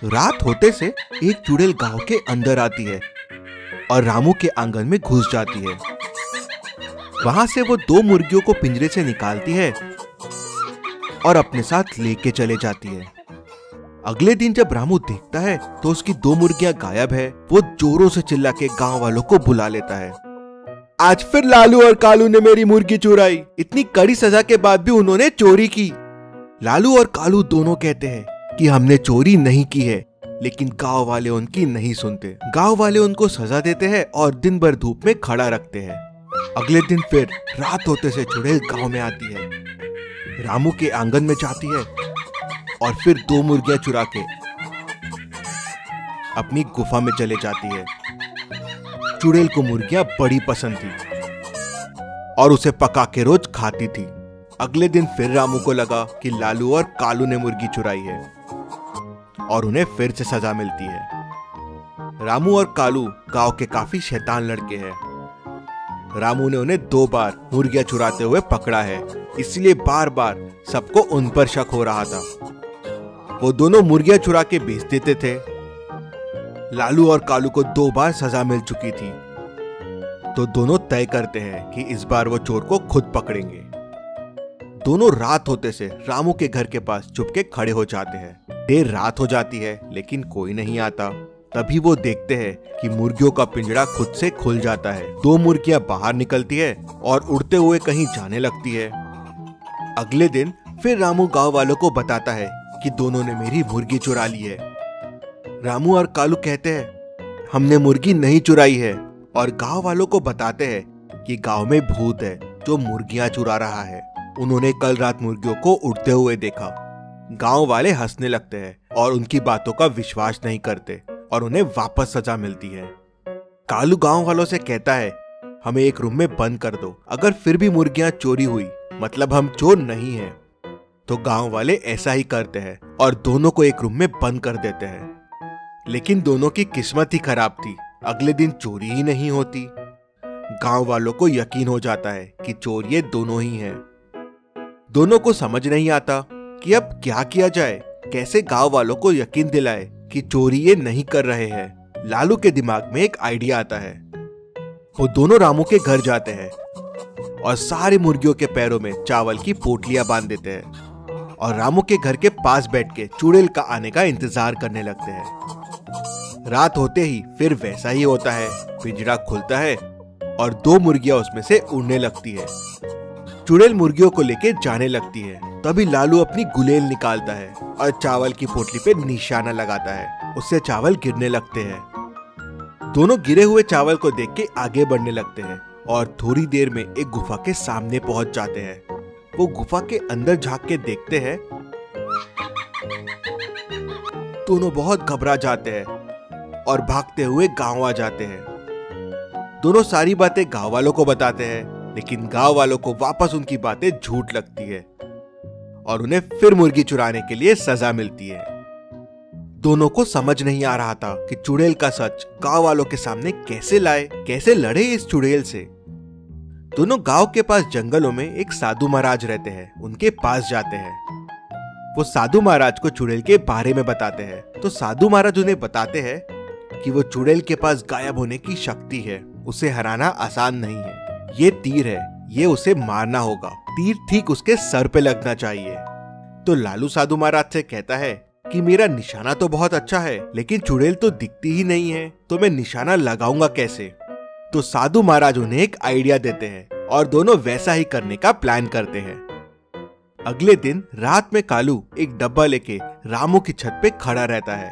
रात होते से एक चुड़ैल गांव के अंदर आती है और रामू के आंगन में घुस जाती है। वहां से वो दो मुर्गियों को पिंजरे से निकालती है और अपने साथ लेके चले जाती है। अगले दिन जब रामू देखता है तो उसकी दो मुर्गियां गायब है। वो जोरों से चिल्ला के गांव वालों को बुला लेता है। आज फिर लालू और कालू ने मेरी मुर्गी चुराई। इतनी कड़ी सजा के बाद भी उन्होंने चोरी की। लालू और कालू दोनों कहते हैं कि हमने चोरी नहीं की है, लेकिन गांव वाले उनकी नहीं सुनते। गांव वाले उनको सजा देते हैं और दिन भर धूप में खड़ा रखते हैं। अगले दिन फिर रात होते से चुड़ैल गांव में आती है, रामू के आंगन में जाती है और फिर दो मुर्गियां चुरा के अपनी गुफा में चले जाती है। चुड़ैल को मुर्गियां बड़ी पसंद थी और उसे पका के रोज खाती थी। अगले दिन फिर रामू को लगा कि लालू और कालू ने मुर्गी चुराई है और उन्हें फिर से सजा मिलती है। रामू और कालू गांव के काफी शैतान लड़के हैं। रामू ने उन्हें 2 बार मुर्गियां चुराते हुए पकड़ा है, इसलिए बार बार सबको उन पर शक हो रहा था। वो दोनों मुर्गियां चुरा के बेच देते थे। लालू और कालू को 2 बार सजा मिल चुकी थी, तो दोनों तय करते हैं कि इस बार वो चोर को खुद पकड़ेंगे। दोनों रात होते से रामू के घर के पास चुपके खड़े हो जाते हैं। देर रात हो जाती है लेकिन कोई नहीं आता। तभी वो देखते हैं कि मुर्गियों का पिंजरा खुद से खुल जाता है। 2 मुर्गियां बाहर निकलती है और उड़ते हुए कहीं जाने लगती है। अगले दिन फिर रामू गांव वालों को बताता है कि दोनों ने मेरी मुर्गी चुरा ली है। रामू और कालू कहते हैं हमने मुर्गी नहीं चुराई है और गांव वालों को बताते हैं कि गांव में भूत है जो मुर्गियां चुरा रहा है। उन्होंने कल रात मुर्गियों को उड़ते हुए देखा। गांव वाले हंसने लगते हैं और उनकी बातों का विश्वास नहीं करते और उन्हें वापस सजा मिलती है। कालू गांव वालों से कहता है हमें एक रूम में बंद कर दो, अगर फिर भी मुर्गियां चोरी हुई मतलब हम चोर नहीं हैं। तो गांव वाले ऐसा ही करते हैं और दोनों को एक रूम में बंद कर देते हैं। लेकिन दोनों की किस्मत ही खराब थी, अगले दिन चोरी ही नहीं होती। गांव वालों को यकीन हो जाता है कि चोर ये दोनों ही हैं। दोनों को समझ नहीं आता कि अब क्या किया जाए, कैसे गांव वालों को यकीन दिलाए कि चोरी ये नहीं कर रहे हैं। लालू के दिमाग में एक आइडिया आता है। वो दोनों रामू के घर जाते हैं और सारी मुर्गियों के पैरों में चावल की पोटलियां बांध देते हैं और रामू के घर के पास बैठ के चुड़ैल का आने का इंतजार करने लगते हैं। रात होते ही फिर वैसा ही होता है, पिंजरा खुलता है और 2 मुर्गियां उसमें से उड़ने लगती है। चुड़ैल मुर्गियों को लेके जाने लगती है। तभी लालू अपनी गुलेल निकालता है और चावल की पोटली पे निशाना लगाता है। उससे चावल गिरने लगते हैं। दोनों गिरे हुए चावल को देख के आगे बढ़ने लगते हैं और थोड़ी देर में एक गुफा के सामने पहुंच जाते हैं। वो गुफा के अंदर झांक के देखते हैं। दोनों बहुत घबरा जाते हैं और भागते हुए गांव आ जाते हैं। दोनों सारी बातें गांव वालों को बताते हैं, लेकिन गांव वालों को वापस उनकी बातें झूठ लगती है और उन्हें फिर मुर्गी चुराने के लिए सजा मिलती है। दोनों को समझ नहीं आ रहा था कि चुड़ैल का सच गांव वालों के सामने कैसे लाए, कैसे लड़े इस चुड़ैल से। दोनों गांव के पास जंगलों में एक साधु महाराज रहते हैं, उनके पास जाते हैं। वो साधु महाराज को चुड़ैल के बारे में बताते हैं। तो साधु महाराज उन्हें बताते हैं कि वो चुड़ैल के पास गायब होने की शक्ति है, उसे हराना आसान नहीं है। ये तीर है, ये उसे मारना होगा, तीर ठीक उसके सर पे लगना चाहिए। तो लालू साधु महाराज से कहता है कि मेरा निशाना तो बहुत अच्छा है, लेकिन चुड़ैल तो दिखती ही नहीं है, तो मैं निशाना लगाऊंगा कैसे। तो साधु महाराज उन्हें एक आइडिया देते हैं और दोनों वैसा ही करने का प्लान करते हैं। अगले दिन रात में कालू एक डब्बा लेके रामू की छत पे खड़ा रहता है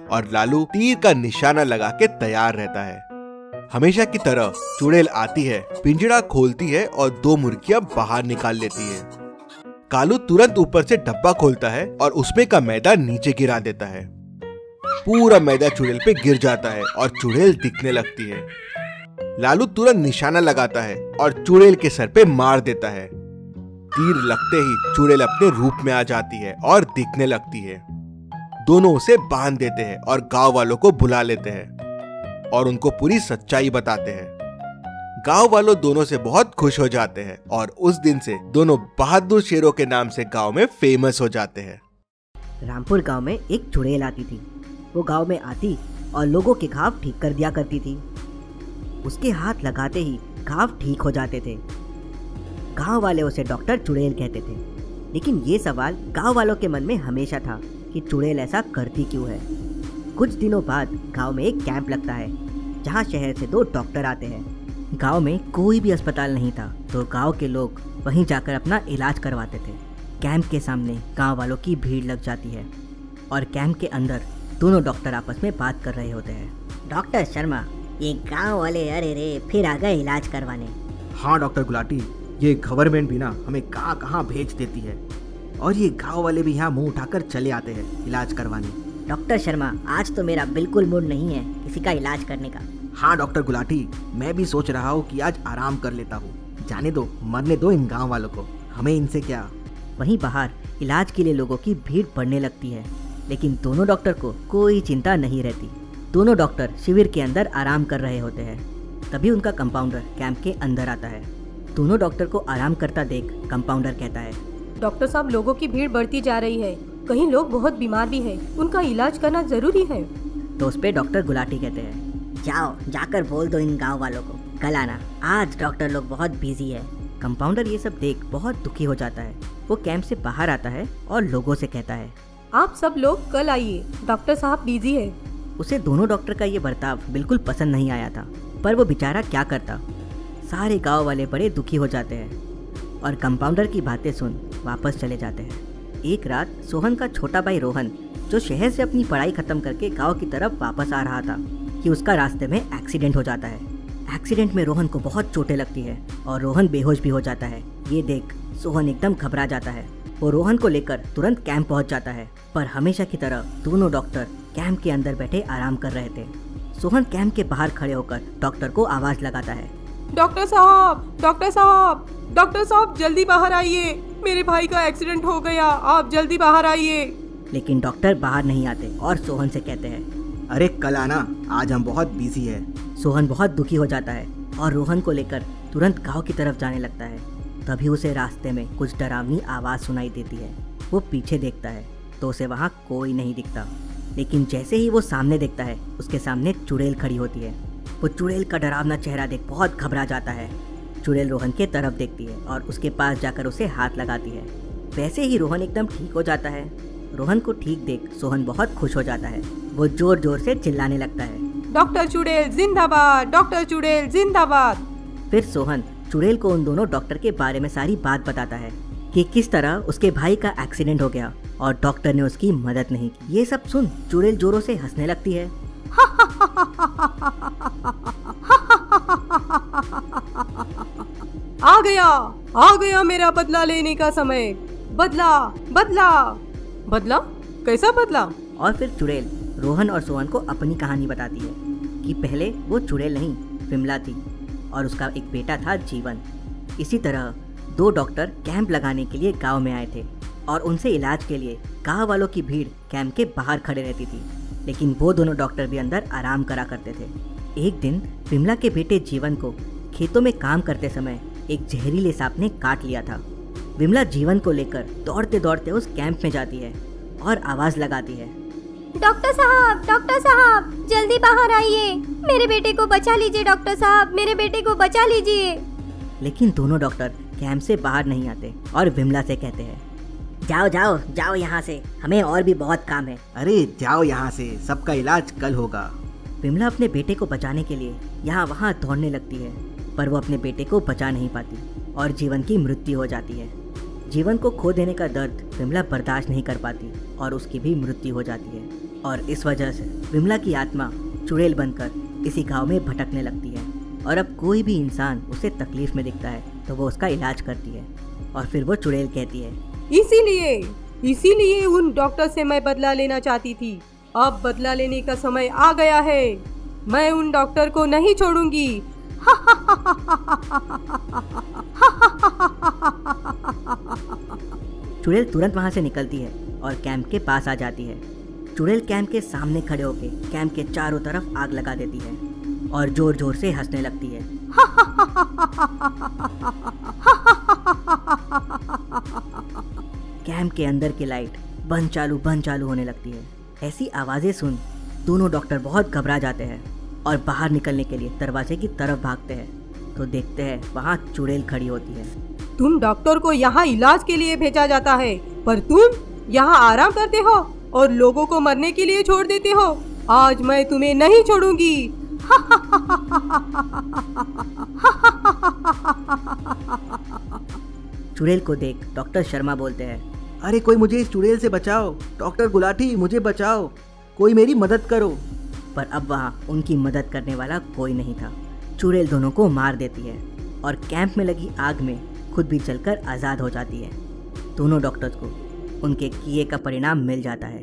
और लालू तीर का निशाना लगा के तैयार रहता है। हमेशा की तरह चुड़ैल आती है, पिंजरा खोलती है और 2 मुर्गियां बाहर निकाल लेती है। कालू तुरंत ऊपर से डब्बा खोलता है और उसमें का मैदा नीचे गिरा देता है। पूरा मैदा चुड़ैल पे गिर जाता है और चुड़ैल दिखने लगती है। लालू तुरंत निशाना लगाता है और चुड़ैल के सर पे मार देता है। तीर लगते ही चुड़ैल अपने रूप में आ जाती है और दिखने लगती है। दोनों उसे बांध देते हैं और गांव वालों को बुला लेते हैं और उनको पूरी सच्चाई बताते हैं। गांव वालों दोनों से बहुत खुश हो जाते हैं और उस दिन से दोनों बहादुर शेरों के नाम से गांव में फेमस हो जाते हैं। रामपुर गांव में एक चुड़ैल आती थी। वो गांव में आती और लोगों के घाव ठीक कर दिया करती थी। उसके हाथ लगाते ही घाव ठीक हो जाते थे। गांव वाले उसे डॉक्टर चुड़ैल कहते थे। लेकिन ये सवाल गांव वालों के मन में हमेशा था कि चुड़ैल ऐसा करती क्यों है। कुछ दिनों बाद गांव में एक कैंप लगता है जहां शहर से 2 डॉक्टर आते हैं। गांव में कोई भी अस्पताल नहीं था तो गांव के लोग वहीं जाकर अपना इलाज करवाते थे। कैंप के सामने गांव वालों की भीड़ लग जाती है और कैंप के अंदर दोनों डॉक्टर आपस में बात कर रहे होते हैं। डॉक्टर शर्मा, ये गांव वाले अरे रे फिर आ गए इलाज करवाने। हाँ डॉक्टर गुलाटी, ये गवर्नमेंट भी ना हमें कहाँ कहाँ भेज देती है और ये गांव वाले भी यहाँ मुंह उठाकर चले आते हैं इलाज करवाने। डॉक्टर शर्मा, आज तो मेरा बिल्कुल मूड नहीं है किसी का इलाज करने का। हाँ डॉक्टर गुलाटी, मैं भी सोच रहा हूँ कि आज आराम कर लेता हूँ। जाने दो, मरने दो इन गांव वालों को, हमें इनसे क्या। वहीं बाहर इलाज के लिए लोगों की भीड़ बढ़ने लगती है, लेकिन दोनों डॉक्टर को कोई चिंता नहीं रहती। दोनों डॉक्टर शिविर के अंदर आराम कर रहे होते हैं। तभी उनका कंपाउंडर कैंप के अंदर आता है। दोनों डॉक्टर को आराम करता देख कंपाउंडर कहता है, डॉक्टर साहब, लोगों की भीड़ बढ़ती जा रही है, कहीं लोग बहुत बीमार भी हैं, उनका इलाज करना जरूरी है। तो उस पे डॉक्टर गुलाटी कहते हैं, जाओ जाकर बोल दो इन गांव वालों को कल आना, आज डॉक्टर लोग बहुत बिजी है। कंपाउंडर ये सब देख बहुत दुखी हो जाता है। वो कैंप से बाहर आता है और लोगों से कहता है, आप सब लोग कल आइए, डॉक्टर साहब बिजी है। उसे दोनों डॉक्टर का ये बर्ताव बिल्कुल पसंद नहीं आया था, पर वो बेचारा क्या करता। सारे गांव वाले बड़े दुखी हो जाते हैं और कंपाउंडर की बातें सुन वापस चले जाते हैं। एक रात सोहन का छोटा भाई रोहन, जो शहर से अपनी पढ़ाई खत्म करके गांव की तरफ वापस आ रहा था, कि उसका रास्ते में एक्सीडेंट हो जाता है। एक्सीडेंट में रोहन को बहुत चोटें लगती है और रोहन बेहोश भी हो जाता है। ये देख सोहन एकदम घबरा जाता है। वो रोहन को लेकर तुरंत कैंप पहुंच जाता है, पर हमेशा की तरह दोनों डॉक्टर कैंप के अंदर बैठे आराम कर रहे थे। सोहन कैंप के बाहर खड़े होकर डॉक्टर को आवाज लगाता है, डॉक्टर साहब, डॉक्टर साहब, डॉक्टर साहब, जल्दी बाहर आइए, मेरे भाई का एक्सीडेंट हो गया, आप जल्दी बाहर आइए। लेकिन डॉक्टर बाहर नहीं आते और सोहन से कहते हैं, अरे कल आना, आज हम बहुत बिजी है। सोहन बहुत दुखी हो जाता है और रोहन को लेकर तुरंत गांव की तरफ जाने लगता है। तभी उसे रास्ते में कुछ डरावनी आवाज़ सुनाई देती है। वो पीछे देखता है तो उसे वहाँ कोई नहीं दिखता, लेकिन जैसे ही वो सामने देखता है उसके सामने चुड़ैल खड़ी होती है। वो चुड़ैल का डरावना चेहरा देख बहुत घबरा जाता है। चुड़ैल रोहन के तरफ देखती है और उसके पास जाकर उसे हाथ लगाती है। वैसे ही रोहन एकदम ठीक हो जाता है। रोहन को ठीक देख सोहन बहुत खुश हो जाता है। वो जोर जोर से चिल्लाने लगता है, डॉक्टर चुड़ैल जिंदाबाद, डॉक्टर चुड़ैल जिंदाबाद। फिर सोहन चुड़ैल को उन दोनों डॉक्टर के बारे में सारी बात बताता है कि किस तरह उसके भाई का एक्सीडेंट हो गया और डॉक्टर ने उसकी मदद नहीं की। ये सब सुन चुड़ैल जोरों से हंसने लगती है। आ गया मेरा बदला लेने का समय। बदला, बदला, बदला, कैसा बदला? और फिर चुड़ैल रोहन और सोहन को अपनी कहानी बताती है कि पहले वो चुड़ैल नहीं विमला थी और उसका एक बेटा था जीवन। इसी तरह 2 डॉक्टर कैंप लगाने के लिए गांव में आए थे और उनसे इलाज के लिए गांव वालों की भीड़ कैंप के बाहर खड़े रहती थी, लेकिन वो दोनों डॉक्टर भी अंदर आराम करा करते थे। एक दिन विमला के बेटे जीवन को खेतों में काम करते समय एक जहरीले सांप ने काट लिया था। विमला जीवन को लेकर दौड़ते दौड़ते उस कैंप में जाती है और आवाज लगाती है, डॉक्टर साहब, जल्दी बाहर आइए, मेरे बेटे को बचा लीजिए, डॉक्टर साहब, मेरे बेटे को बचा लीजिए। लेकिन दोनों डॉक्टर कैंप से बाहर नहीं आते और विमला से कहते हैं, जाओ जाओ जाओ यहाँ से, हमें और भी बहुत काम है। अरे जाओ यहाँ से, सबका इलाज कल होगा। विमला अपने बेटे को बचाने के लिए यहाँ वहाँ दौड़ने लगती है, पर वो अपने बेटे को बचा नहीं पाती और जीवन की मृत्यु हो जाती है। जीवन को खो देने का दर्द विमला बर्दाश्त नहीं कर पाती और उसकी भी मृत्यु हो जाती है और इस वजह से विमला की आत्मा चुड़ैल बनकर इसी गांव में भटकने लगती है और अब कोई भी इंसान उसे तकलीफ में दिखता है तो वो उसका इलाज करती है। और फिर वो चुड़ैल कहती है, इसीलिए उन डॉक्टर से मैं बदला लेना चाहती थी। अब बदला लेने का समय आ गया है, मैं उन डॉक्टर को नहीं छोड़ूंगी। चुड़ैल तुरंत वहां से निकलती है और कैंप के पास आ जाती है। चुड़ैल कैंप के सामने खड़े होकर कैंप के चारों तरफ आग लगा देती है और जोर जोर से हंसने लगती है। कैंप के अंदर की लाइट बंद चालू होने लगती है। ऐसी आवाज़ें सुन दोनों डॉक्टर बहुत घबरा जाते हैं और बाहर निकलने के लिए दरवाजे की तरफ भागते हैं तो देखते हैं वहाँ चुड़ैल खड़ी होती है। तुम डॉक्टर को यहाँ इलाज के लिए भेजा जाता है, पर तुम यहाँ आराम करते हो और लोगों को मरने के लिए छोड़ देते हो। आज मैं तुम्हें नहीं छोड़ूंगी। चुड़ैल को देख डॉक्टर शर्मा बोलते हैं, अरे कोई मुझे इस चुड़ैल से बचाओ, डॉक्टर गुलाटी मुझे बचाओ, कोई मेरी मदद करो। पर अब वहाँ उनकी मदद करने वाला कोई नहीं था। चुड़ैल दोनों को मार देती है और कैंप में लगी आग में खुद भी जलकर आज़ाद हो जाती है। दोनों डॉक्टर्स को उनके किए का परिणाम मिल जाता है।